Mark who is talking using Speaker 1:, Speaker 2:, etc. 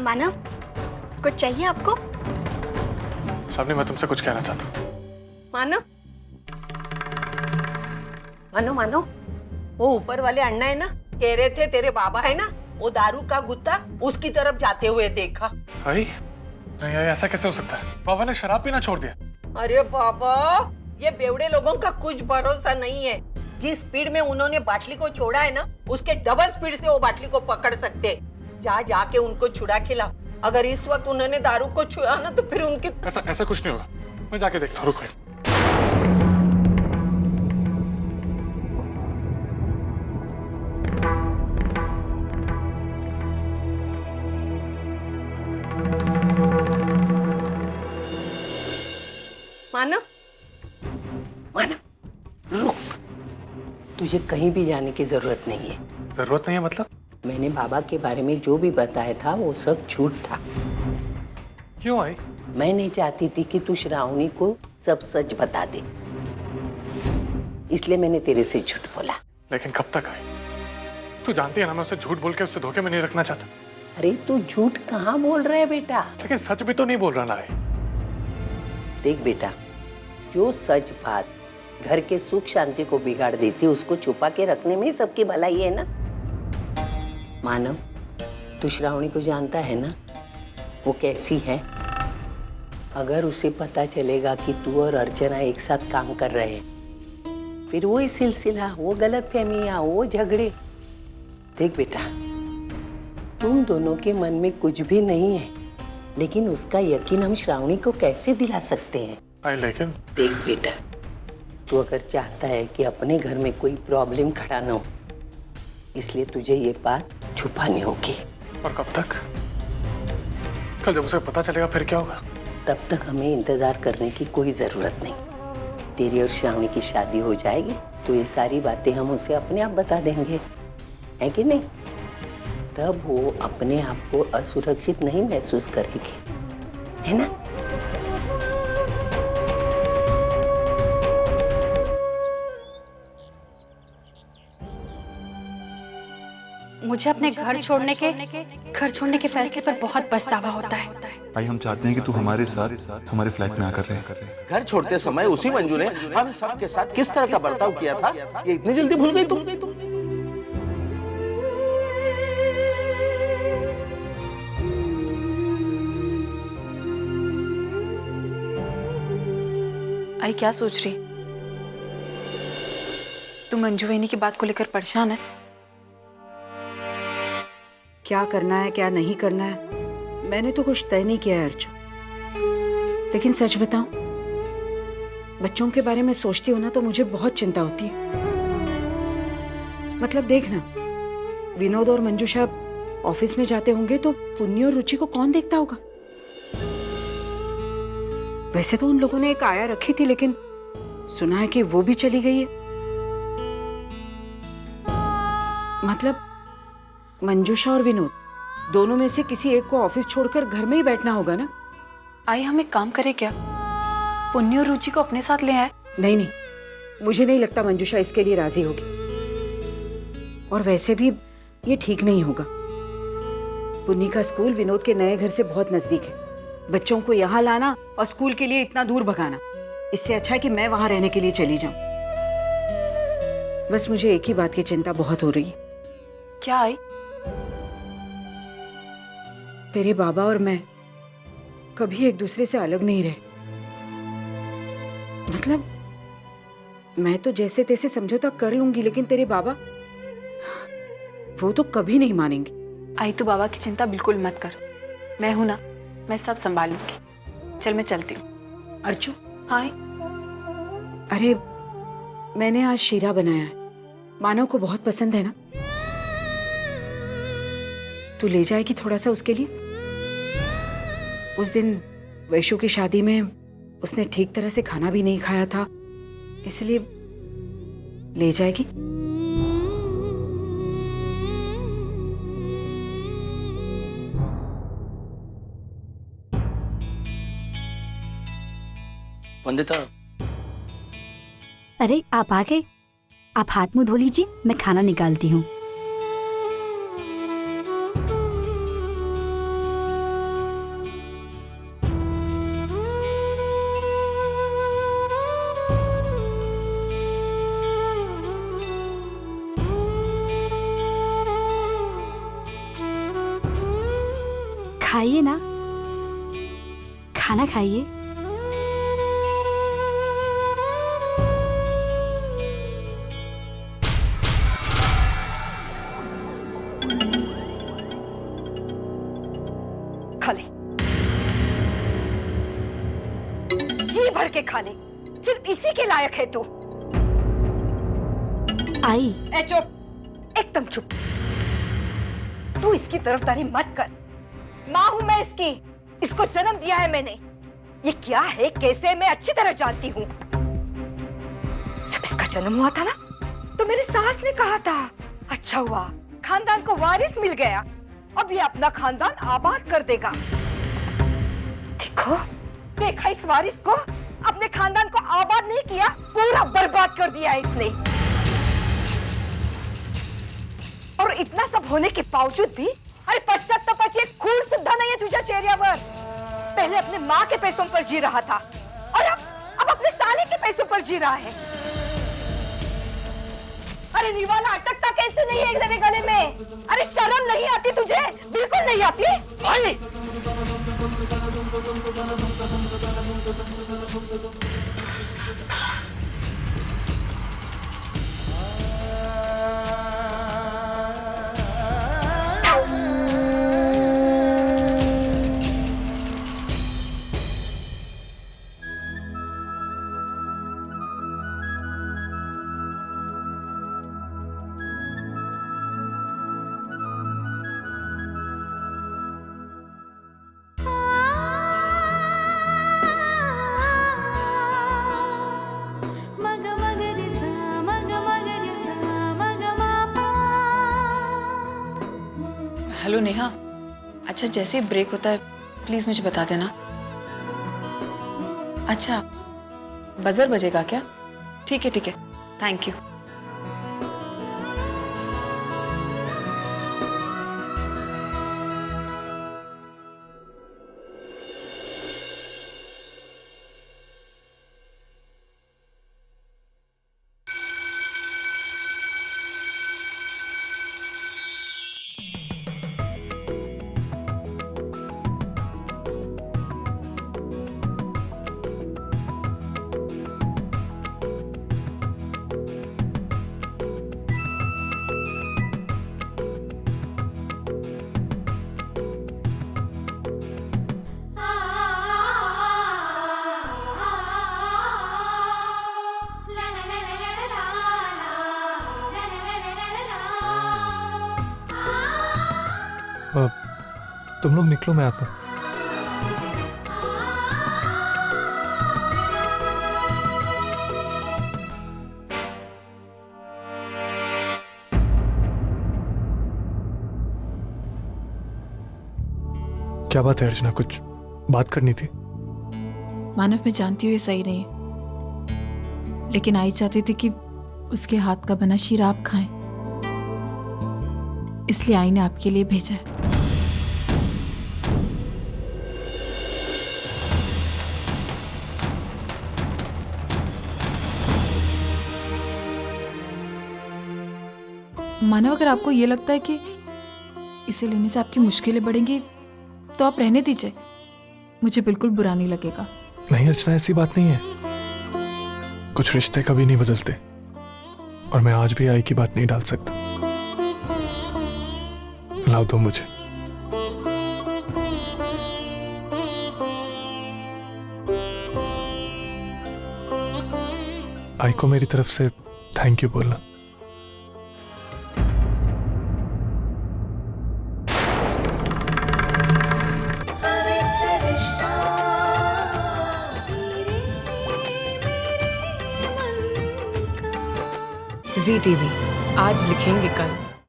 Speaker 1: मानव, कुछ चाहिए आपको?
Speaker 2: श्रावणी, मैं तुमसे कुछ कहना चाहता हूँ।
Speaker 3: मानव, मानो मानो, वो ऊपर वाले अण्णा है ना, कह रहे थे तेरे बाबा है ना, वो दारू का गुत्ता उसकी तरफ जाते हुए देखा।
Speaker 2: भाई नहीं, ऐसा कैसे हो सकता है? बाबा ने शराब पीना छोड़ दिया।
Speaker 3: अरे बाबा, ये बेवड़े लोगों का कुछ भरोसा नहीं है। जिस स्पीड में उन्होंने बाटली को छोड़ा है ना, उसके डबल स्पीड से वो बाटली को पकड़ सकते। जाके उनको छुड़ा खिला। अगर इस वक्त उन्होंने दारू को छुआ ना तो फिर उनके
Speaker 2: ऐसा कुछ नहीं होगा। मैं जाके देखता हूँ, रुको।
Speaker 3: मानव, मानव, रुक। तुझे कहीं भी जाने की जरूरत नहीं है।
Speaker 2: जरूरत नहीं है मतलब?
Speaker 3: मैंने बाबा के बारे में जो भी बताया था वो सब झूठ था।
Speaker 2: क्यों आई?
Speaker 3: मैं नहीं चाहती थी कि तू श्रावणी को सब सच बता दे, इसलिए मैंने तेरे से झूठ बोला।
Speaker 2: लेकिन कब तक आई? तू जानती है ना, मैं उसे झूठ बोल के उससे धोखे में नहीं रखना चाहता।
Speaker 3: अरे तू झूठ कहाँ बोल रहा है बेटा?
Speaker 2: लेकिन सच भी तो नहीं बोल रहा ना है।
Speaker 3: देख बेटा, जो सच बात घर के सुख शांति को बिगाड़ देती उसको छुपा के रखने में सबकी भलाई है ना। मानव, तू श्रावणी को जानता है ना, वो कैसी है? अगर उसे पता चलेगा कि तू और अर्चना एक साथ काम कर रहे हैं, फिर वो सिलसिला, वो गलतफहमियां, वो झगड़े। देख बेटा, तुम दोनों के मन में कुछ भी नहीं है, लेकिन उसका यकीन हम श्रावणी को कैसे दिला सकते हैं?
Speaker 2: लेकिन
Speaker 3: देख बेटा, तू अगर चाहता है कि अपने घर में कोई प्रॉब्लम खड़ा ना हो, इसलिए तुझे ये बात छुपानी होगी।
Speaker 2: और कब तक? कल जब उसे पता चलेगा फिर क्या होगा?
Speaker 3: तब तक हमें इंतजार करने की कोई जरूरत नहीं। तेरी और श्रावणी की शादी हो जाएगी तो ये सारी बातें हम उसे अपने आप बता देंगे, है कि नहीं? तब वो अपने आप को असुरक्षित नहीं महसूस करेगी, है ना?
Speaker 1: मुझे अपने घर छोड़ने के फैसले पर बहुत पछतावा होता है।
Speaker 4: भाई, हम चाहते हैं कि तू हमारे साथ हमारे फ्लैट में आकर रहे।
Speaker 5: घर छोड़ते समय उसी मंजू ने हम सबके साथ किस तरह का बर्ताव किया था, ये इतनी जल्दी भूल गई तुम?
Speaker 6: आई क्या सोच रही? तू मंजू वहिनी की बात को लेकर परेशान है?
Speaker 7: क्या करना है क्या नहीं करना है मैंने तो कुछ तय नहीं किया है अर्चू। लेकिन सच बताऊं, बच्चों के बारे में सोचती हूँ ना तो मुझे बहुत चिंता होती है। मतलब देखना, विनोद और मंजूषा ऑफिस में जाते होंगे तो पुन्नी और रुचि को कौन देखता होगा? वैसे तो उन लोगों ने एक आया रखी थी, लेकिन सुना है कि वो भी चली गई है। मतलब मंजूषा और विनोद दोनों में से किसी एक को ऑफिस छोड़कर घर में ही बैठना होगा ना।
Speaker 6: आई, हम एक काम करें क्या, पुन्नी और रुचि को अपने साथ ले आए?
Speaker 7: नहीं नहीं, मुझे नहीं लगता मंजूषा इसके लिए राजी होगी। और वैसे भी ये ठीक नहीं होगा। पुन्नी का स्कूल विनोद के नए घर से बहुत नजदीक है। बच्चों को यहाँ लाना और स्कूल के लिए इतना दूर भगाना, इससे अच्छा है कि मैं वहां रहने के लिए चली जाऊं। बस मुझे एक ही बात की चिंता बहुत हो रही है।
Speaker 6: क्या आई?
Speaker 7: तेरे बाबा और मैं कभी एक दूसरे से अलग नहीं रहे। मतलब मैं तो जैसे तैसे समझौता कर लूंगी, लेकिन तेरे बाबा वो तो कभी नहीं मानेंगे।
Speaker 6: आई, तू बाबा की चिंता बिल्कुल मत कर, मैं हूं ना, मैं सब संभाल लूंगी। चल मैं चलती हूँ।
Speaker 7: अर्चू।
Speaker 6: हाँ।
Speaker 7: अरे मैंने आज शीरा बनाया है, मानव को बहुत पसंद है ना, तू ले जाएगी थोड़ा सा उसके लिए? उस दिन वैशु की शादी में उसने ठीक तरह से खाना भी नहीं खाया था, इसलिए ले जाएगी?
Speaker 8: वंदिता।
Speaker 9: अरे आप आ गए, आप हाथ मुंह धो लीजिए, मैं खाना निकालती हूँ। खाइए ना, खाना खाइए।
Speaker 8: खा ले, जी भर के खा ले, सिर्फ इसी के लायक है तू।
Speaker 9: आई,
Speaker 8: ए चुप, एकदम चुप। तू इसकी तरफदारी मत कर। माँ हूं मैं इसकी, इसको जन्म दिया है मैंने। ये क्या है कैसे मैं अच्छी तरह जानती हूँ। जब इसका जन्म हुआ था ना, तो मेरी सास ने कहा था अच्छा हुआ खानदान को वारिस मिल गया, अब ये अपना खानदान आबाद कर देगा। देखो, देखा इस वारिस को, अपने खानदान को आबाद नहीं किया, पूरा बर्बाद कर दिया है इसने। और इतना सब होने के बावजूद भी अरे पश्चातापाची एक खून सुद्धा नहीं है तुझ्या चेहऱ्यावर। पहले अपने माँ के पैसों पर जी रहा था और अब अपने साले के पैसों पर जी रहा है। अरे निवाला अटकता कैसे नहीं है तेरे गले में? अरे शर्म नहीं आती तुझे? बिल्कुल नहीं आती। आई
Speaker 6: हेलो नेहा, अच्छा जैसे ब्रेक होता है प्लीज मुझे बता देना। अच्छा बजर बजेगा क्या? ठीक है, थैंक यू।
Speaker 2: तुम लोग निकलो, मैं आता हूँ। क्या बात है अर्चना, कुछ बात करनी थी?
Speaker 6: मानव, मैं जानती हूँ ये सही नहीं है, लेकिन आई चाहती थी कि उसके हाथ का बना शीरा आप खाएं, इसलिए आई ने आपके लिए भेजा है। मानव, अगर आपको ये लगता है कि इसे लेने से आपकी मुश्किलें बढ़ेंगी तो आप रहने दीजिए, मुझे बिल्कुल बुरा नहीं लगेगा।
Speaker 2: नहीं अर्चना, ऐसी बात नहीं है। कुछ रिश्ते कभी नहीं बदलते और मैं आज भी आई की बात नहीं डाल सकता। लाओ दो मुझे। आई को मेरी तरफ से थैंक यू बोलना।
Speaker 10: ZTV, आज लिखेंगे कल।